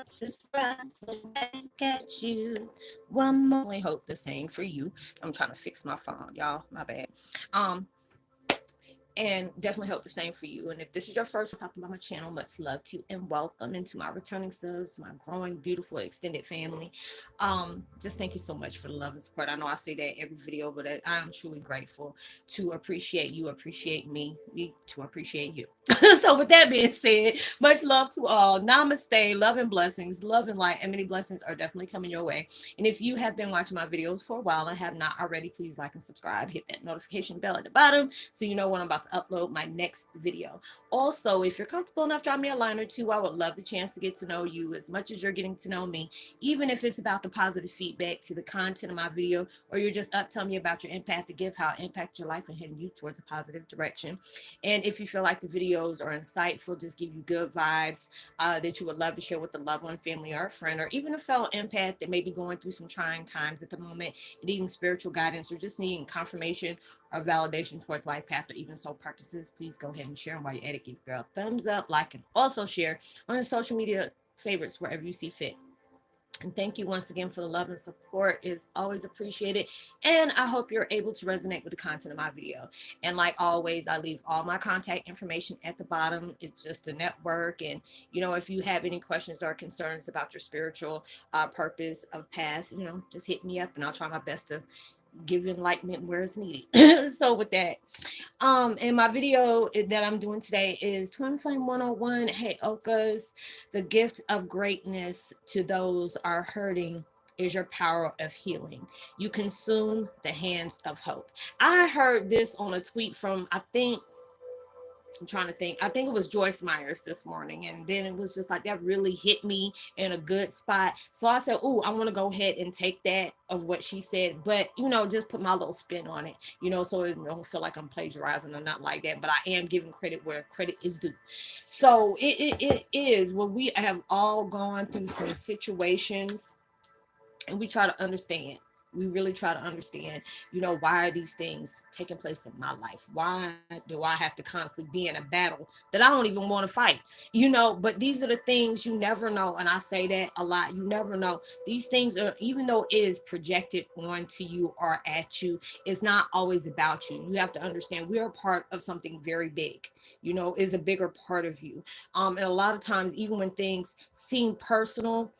Sister, I look back at you. One more. I hope the same for you. I'm trying to fix my phone, y'all. My bad. Um, and definitely hope the same for you. And if this is your first time stopping by my channel, much love to you and welcome into my returning subs, my growing, beautiful, extended family. Just thank you so much for the love and support. I know I say that every video, but I am truly grateful to appreciate you, appreciate me to appreciate you. So with that being said, much love to all. Namaste, love and blessings, love and light, and many blessings are definitely coming your way. And if you have been watching my videos for a while and have not already, please like and subscribe. Hit that notification bell at the bottom so you know when I'm about to upload my next video. Also, if you're comfortable enough, drop me a line or two. I would love the chance to get to know you as much as you're getting to know me, even if it's about the positive feedback to the content of my video, or you're just up telling me about your empathic gift, how it impacts your life and heading you towards a positive direction. And if you feel like the videos are insightful, just give you good vibes, that you would love to share with a loved one, family, or a friend, or even a fellow empath that may be going through some trying times at the moment, needing spiritual guidance, or just needing confirmation or validation towards life path or even soul purposes, please go ahead and share them while you're at it. Give your girl a thumbs up, like, and also share on your social media favorites wherever you see fit. And thank you once again for the love and support. Is always appreciated. And I hope you're able to resonate with the content of my video. And like always, I leave all my contact information at the bottom. It's just a network. And, you know, if you have any questions or concerns about your spiritual purpose of path, you know, just hit me up and I'll try my best to give you enlightenment where it's needed. So with that, and my video that I'm doing today is Twin Flame 101. Heyokas, the gift of greatness to those are hurting is your power of healing. You consume the hands of hope. I heard this on a tweet from, I'm trying to think. I think it was Joyce Myers this morning. And then it was just like that really hit me in a good spot. So I said, oh, I want to go ahead and take that of what she said, but, you know, just put my little spin on it, you know, so it don't feel like I'm plagiarizing or not like that. But I am giving credit where credit is due. So it is when we have all gone through some situations and we try to understand, we really try to understand, you know, why are these things taking place in my life? Why do I have to constantly be in a battle that I don't even want to fight? You know, but these are the things you never know. And I say that a lot. You never know. These things are, even though it is projected onto you or at you, it's not always about you. You have to understand we are a part of something very big, you know, is a bigger part of you. And a lot of times, even when things seem personal,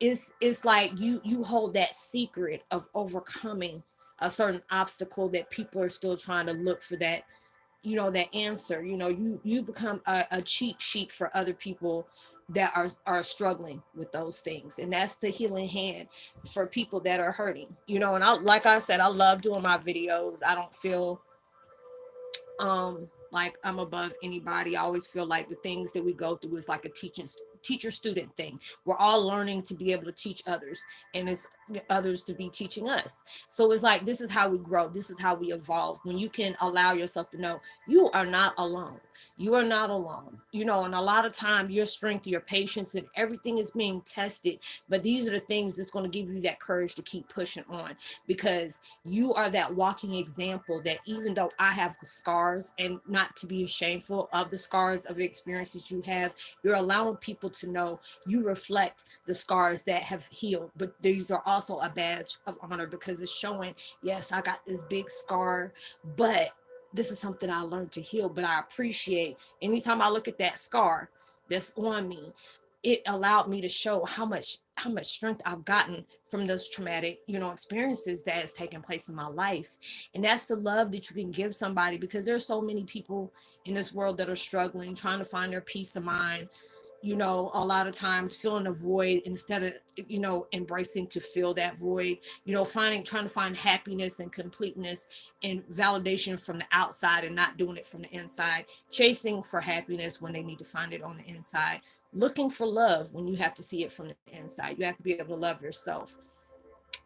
it's like you hold that secret of overcoming a certain obstacle that people are still trying to look for that, you know, that answer. You know, you become a cheat sheet for other people that are struggling with those things. And that's the healing hand for people that are hurting, you know. And I, like I said, I love doing my videos. I don't feel like I'm above anybody. I always feel like the things that we go through is like a teacher student thing. We're all learning to be able to teach others, and it's others to be teaching us. So it's like, this is how we grow, this is how we evolve, when you can allow yourself to know you are not alone. You are not alone, you know. And a lot of time your strength, your patience, and everything is being tested, but these are the things that's going to give you that courage to keep pushing on, because you are that walking example that even though I have scars, and not to be shameful of the scars of the experiences you have, you're allowing people to know you reflect the scars that have healed. But these are also a badge of honor, because it's showing, yes, I got this big scar, but this is something I learned to heal. But I appreciate anytime I look at that scar that's on me, it allowed me to show how much strength I've gotten from those traumatic, you know, experiences that has taken place in my life. And that's the love that you can give somebody, because there's so many people in this world that are struggling, trying to find their peace of mind, you know, a lot of times feeling a void instead of, you know, embracing to fill that void, you know, trying to find happiness and completeness and validation from the outside and not doing it from the inside, chasing for happiness when they need to find it on the inside, looking for love when you have to see it from the inside. You have to be able to love yourself.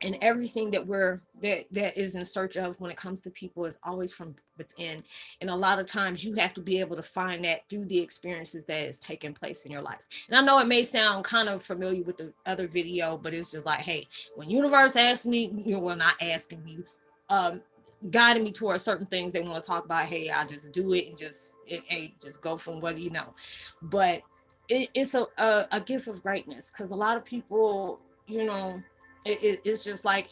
And everything that that is in search of when it comes to people is always from within. And a lot of times you have to be able to find that through the experiences that is taking place in your life. And I know it may sound kind of familiar with the other video, but it's just like, hey, when universe asks me, you know, well, not asking me, guiding me towards certain things they want to talk about, hey, I just do it and just go from what you know. But it's a gift of greatness, because a lot of people, it's just like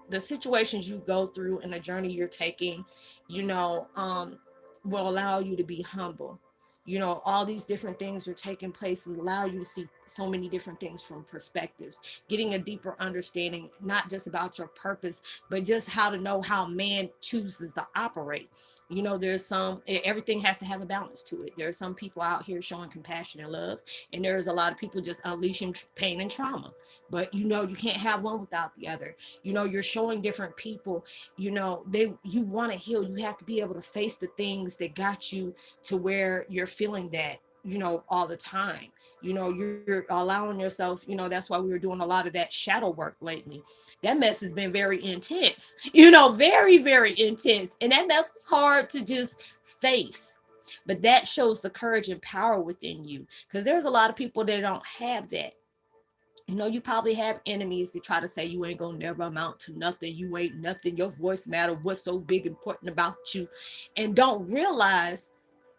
the situations you go through and the journey you're taking, you know, will allow you to be humble. All these different things are taking place and allow you to see so many different things from perspectives, getting a deeper understanding, not just about your purpose, but just how to know how man chooses to operate. There's everything has to have a balance to it. There's some people out here showing compassion and love, and there's a lot of people just unleashing pain and trauma. But you can't have one without the other. You're showing different people, you want to heal. You have to be able to face the things that got you to where you're feeling that, all the time. You're allowing yourself, that's why we were doing a lot of that shadow work lately. That mess has been very intense, very, very intense. And that mess was hard to just face. But that shows the courage and power within you, because there's a lot of people that don't have that. You probably have enemies that try to say you ain't gonna never amount to nothing. You ain't nothing. Your voice matter. What's so big important about you? And don't realize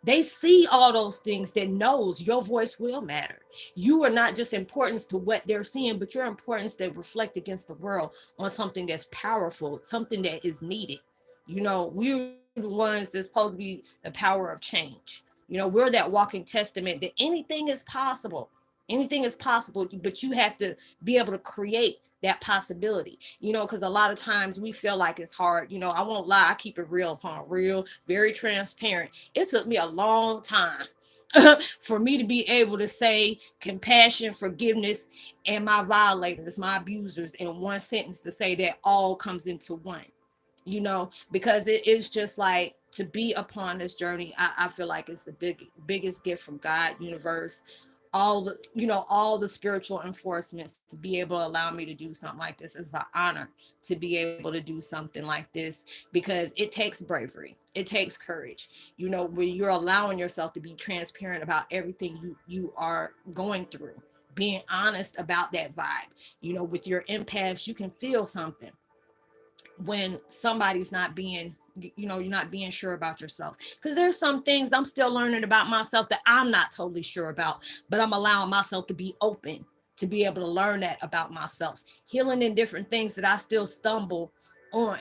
they see all those things that knows your voice will matter. You are not just importance to what they're seeing, but your importance that reflect against the world on something that's powerful, something that is needed. We're the ones that's supposed to be the power of change. We're that walking testament that anything is possible. Anything is possible, but you have to be able to create that possibility, because a lot of times we feel like it's hard. I won't lie, I keep it real upon real, very transparent. It took me a long time for me to be able to say compassion, forgiveness, and my violators, my abusers in one sentence, to say that all comes into one. Because it is just like, to be upon this journey, I feel like it's the biggest gift from God, universe, all the spiritual enforcements, to be able to allow me to do something like this is an honor, to be able to do something like this, because it takes bravery, it takes courage, when you're allowing yourself to be transparent about everything you are going through, being honest about that vibe. With your empaths, you can feel something when somebody's not being, you're not being sure about yourself, because there's some things I'm still learning about myself that I'm not totally sure about, but I'm allowing myself to be open, to be able to learn that about myself, healing in different things that I still stumble on,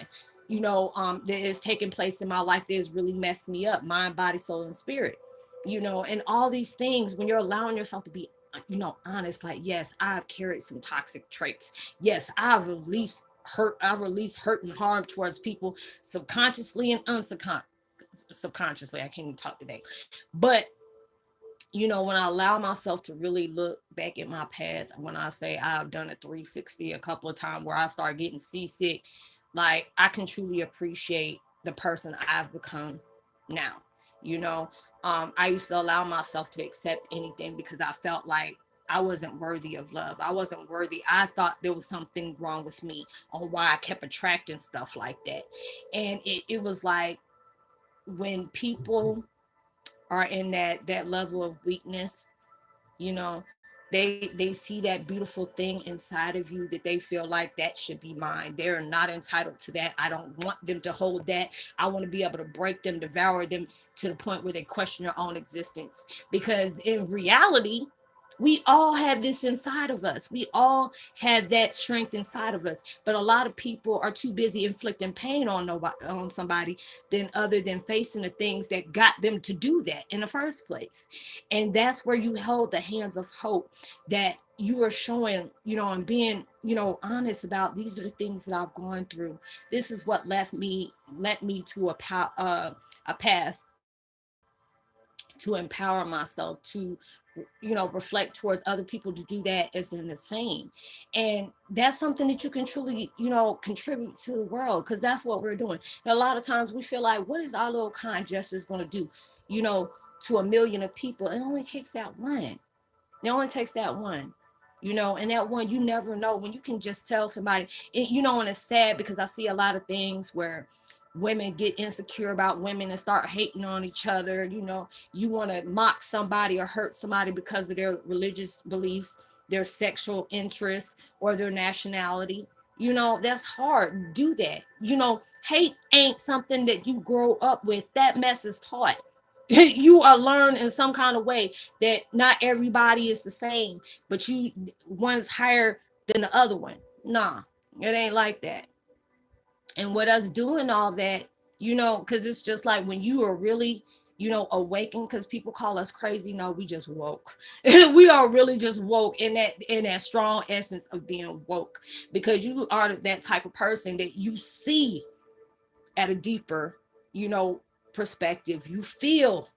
that is taking place in my life that has really messed me up, mind, body, soul, and spirit. And all these things, when you're allowing yourself to be, honest, like, yes, I've carried some toxic traits, yes, I release hurt and harm towards people, subconsciously and subconsciously. I can't even talk today. But when I allow myself to really look back at my path, when I say I've done a 360 a couple of times where I start getting seasick, like, I can truly appreciate the person I've become now. You know, I used to allow myself to accept anything because I felt like I wasn't worthy of love. I wasn't worthy. I thought there was something wrong with me on why I kept attracting stuff like that. And it was like, when people are in that level of weakness, you know, they see that beautiful thing inside of you that they feel like that should be mine. They're not entitled to that. I don't want them to hold that. I want to be able to break them, devour them, to the point where they question their own existence, because in reality, we all have this inside of us. We all have that strength inside of us, but a lot of people are too busy inflicting pain on somebody than other than facing the things that got them to do that in the first place. And that's where you hold the hands of hope, that you are showing, and being, honest about, these are the things that I've gone through. This is what led me to a path to empower myself, to reflect towards other people to do that as in the same. And that's something that you can truly, contribute to the world, because that's what we're doing. And a lot of times we feel like, what is our little kind gestures going to do, you know to a million of people? It only takes that one. It only takes that one. And that one, you never know when you can just tell somebody and it's sad, because I see a lot of things where women get insecure about women and start hating on each other. You want to mock somebody or hurt somebody because of their religious beliefs, their sexual interest, or their nationality. That's hard. Do that. Hate ain't something that you grow up with. That mess is taught. You are learned in some kind of way that not everybody is the same, but you one's higher than the other one. Nah, it ain't like that. And with us doing all that, because it's just like when you are really, awakened, because people call us crazy. No, we just woke. We are really just woke in that strong essence of being woke, because you are that type of person that you see at a deeper, you know, perspective. You feel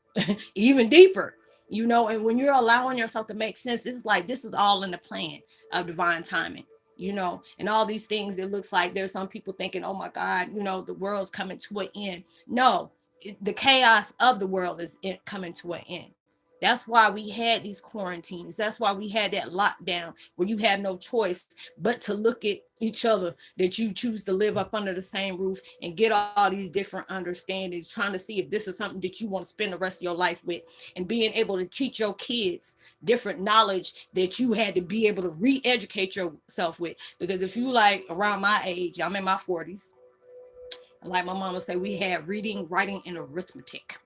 even deeper, and when you're allowing yourself to make sense, it's like this is all in the plan of divine timing, and all these things. It looks like there's some people thinking, oh my God, the world's coming to an end. No, the chaos of the world is coming to an end. That's why we had these quarantines. That's why we had that lockdown where you had no choice but to look at each other, that you choose to live up under the same roof and get all these different understandings, trying to see if this is something that you want to spend the rest of your life with, and being able to teach your kids different knowledge that you had to be able to re-educate yourself with. Because if you like around my age, I'm in my 40s, like my mama say, we had reading, writing, and arithmetic.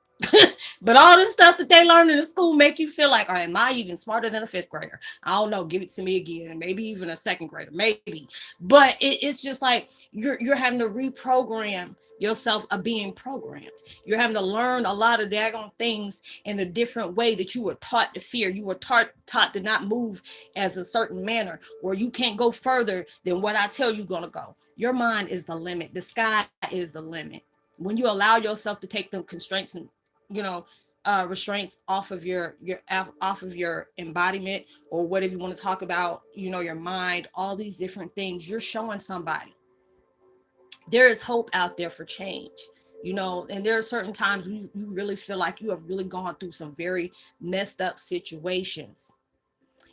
But all this stuff that they learn in the school make you feel like, oh, am I even smarter than a fifth grader? I don't know. Give it to me again, and maybe even a second grader, maybe. But it's just like you're having to reprogram yourself of being programmed. You're having to learn a lot of daggone things in a different way that you were taught to fear. You were taught to not move as a certain manner, or you can't go further than what I tell you gonna go. Your mind is the limit. The sky is the limit. When you allow yourself to take the constraints and you know restraints off of your embodiment, or whatever you want to talk about, your mind, all these different things, you're showing somebody there is hope out there for change. And there are certain times you really feel like you have really gone through some very messed up situations,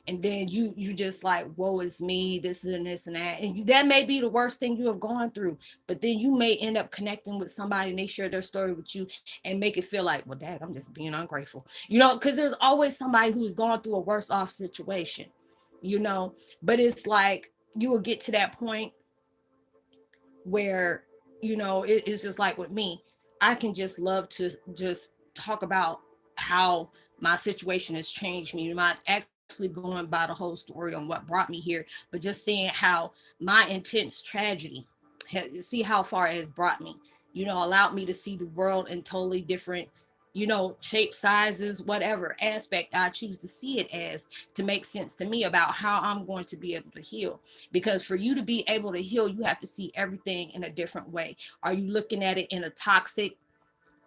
and then you just like, woe is me, this and this and that, and that may be the worst thing you have gone through. But then you may end up connecting with somebody, and they share their story with you and make it feel like, well, dad, I'm just being ungrateful, because there's always somebody who's gone through a worse off situation. you know but it's like you will get to that point where it's just like with me. I can just love to just talk about how my situation has changed me. You're not actually going by the whole story on what brought me here, but just seeing how my intense tragedy, see how far it has brought me, allowed me to see the world in totally different, shape, sizes, whatever aspect I choose to see it as, to make sense to me about how I'm going to be able to heal. Because for you to be able to heal, you have to see everything in a different way. Are you looking at it in a toxic,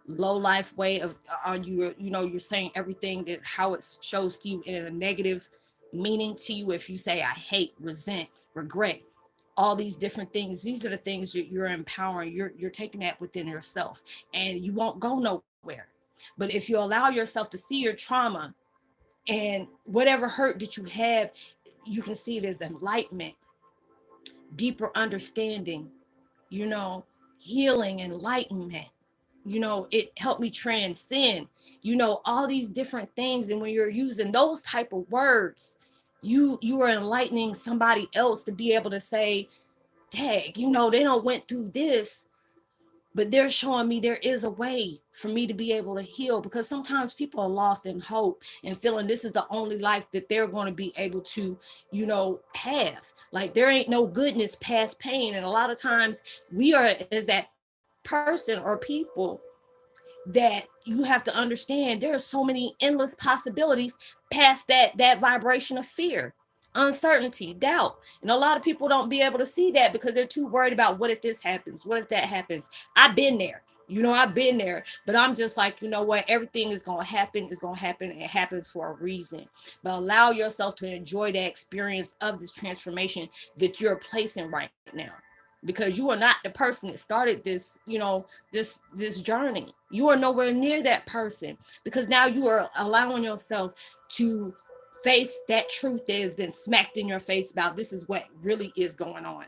low life way of, are you, you're saying everything that how it shows to you in a negative meaning to you? If you say I hate, resent, regret, all these different things, these are the things that you're empowering. You're taking that within yourself, and you won't go nowhere. But if you allow yourself to see your trauma and whatever hurt that you have, you can see it as enlightenment, deeper understanding, you know, healing, enlightenment. It helped me transcend, all these different things. And when you're using those type of words, you are enlightening somebody else to be able to say, dang, they don't went through this, but they're showing me there is a way for me to be able to heal. Because sometimes people are lost in hope and feeling this is the only life that they're going to be able to, have. Like there ain't no goodness past pain. And a lot of times we are as that person or people that you have to understand there are so many endless possibilities past that vibration of fear, uncertainty, doubt. And a lot of people don't be able to see that because they're too worried about what if this happens, what if that happens. I've been there. I've been there, but I'm just like, what, everything is going to happen, and it happens for a reason. But allow yourself to enjoy the experience of this transformation that you're placing right now, because you are not the person that started this, this journey. You are nowhere near that person, because now you are allowing yourself to face that truth that has been smacked in your face about this is what really is going on.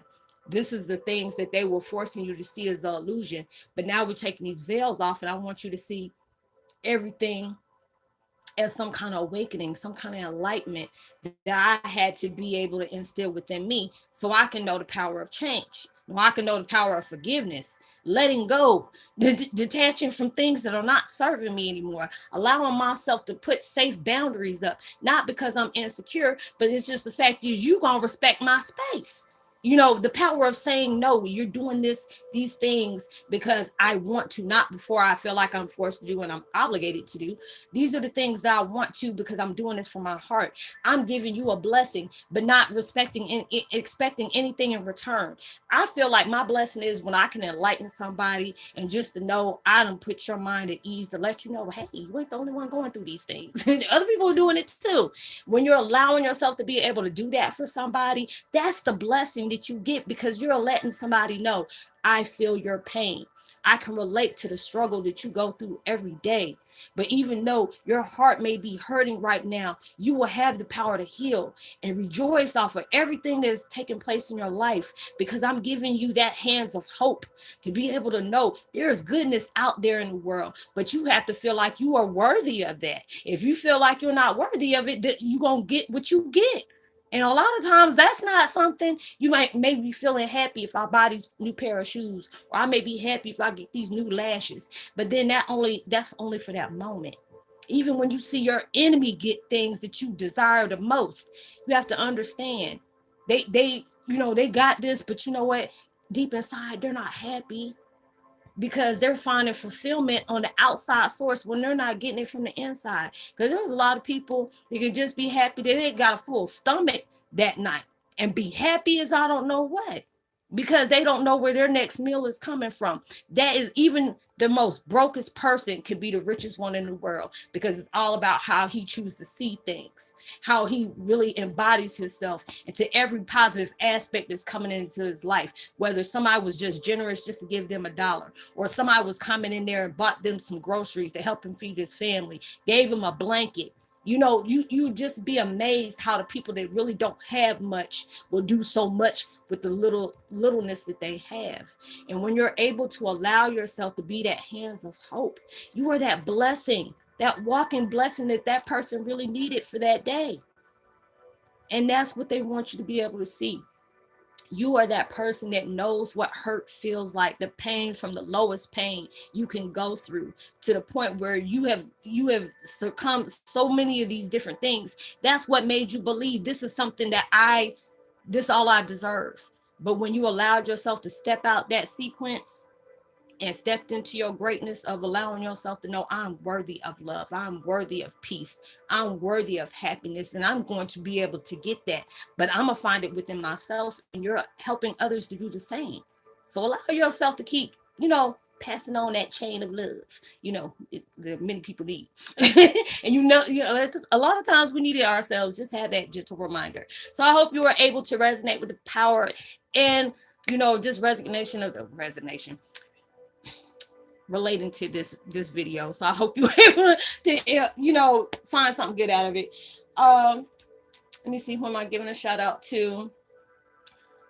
This is the things that they were forcing you to see as an illusion. But now we're taking these veils off, and I want you to see everything as some kind of awakening, some kind of enlightenment that I had to be able to instill within me so I can know the power of change. No, I can know the power of forgiveness, letting go, detaching from things that are not serving me anymore, allowing myself to put safe boundaries up, not because I'm insecure, but it's just the fact is you gonna respect my space. You know, the power of saying no. You're doing these things because I want to, not before I feel like I'm forced to do and I'm obligated to do. These are the things that I want to because I'm doing this from my heart. I'm giving you a blessing, but not respecting and expecting anything in return. I feel like my blessing is when I can enlighten somebody and just to know I done put your mind at ease to let you know, hey, you ain't the only one going through these things. Other people are doing it too. When you're allowing yourself to be able to do that for somebody, that's the blessing that you get because you're letting somebody know, I feel your pain. I can relate to the struggle that you go through every day. But even though your heart may be hurting right now, you will have the power to heal and rejoice off of everything that is taking place in your life because I'm giving you that hands of hope to be able to know there's goodness out there in the world. But you have to feel like you are worthy of that. If you feel like you're not worthy of it, that you're going to get what you get. And a lot of times that's not something you might maybe be feeling happy if I buy these new pair of shoes, or I may be happy if I get these new lashes. But then that's only for that moment. Even when you see your enemy get things that you desire the most, you have to understand they got this, but you know what? Deep inside, they're not happy because they're finding fulfillment on the outside source when they're not getting it from the inside. Because there's a lot of people that can just be happy that they got a full stomach that night and be happy as I don't know what because they don't know where their next meal is coming from. That is, even the most brokest person could be the richest one in the world because it's all about how he chooses to see things, how he really embodies himself into every positive aspect that's coming into his life. Whether somebody was just generous just to give them $1, or somebody was coming in there and bought them some groceries to help him feed his family, gave him a blanket. You know, you just be amazed how the people that really don't have much will do so much with the littleness that they have. And when you're able to allow yourself to be that hands of hope, you are that blessing, that walking blessing that that person really needed for that day. And that's what they want you to be able to see. You are that person that knows what hurt feels like, the pain from the lowest pain you can go through to the point where you have succumbed so many of these different things. That's what made you believe this is something that this all I deserve. But when you allowed yourself to step out that sequence and stepped into your greatness of allowing yourself to know I'm worthy of love, I'm worthy of peace, I'm worthy of happiness, and I'm going to be able to get that. But I'm gonna find it within myself, and you're helping others to do the same. So allow yourself to keep, passing on that chain of love, that many people need. And a lot of times we need it ourselves. Just have that gentle reminder. So I hope you were able to resonate with the power and just resignation relating to this video. So I hope you were able to find something good out of it. Let me see, who am I giving a shout out to?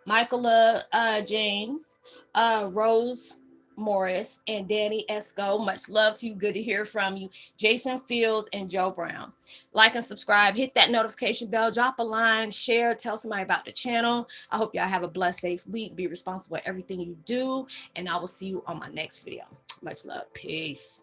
Michaela James, Rose Morris, and Danny Esco. Much love to you. Good to hear from you. Jason Fields and Joe Brown. Like and subscribe. Hit that notification bell. Drop a line. Share. Tell somebody about the channel. I hope y'all have a blessed, safe week. Be responsible for everything you do. And I will see you on my next video. Much love. Peace.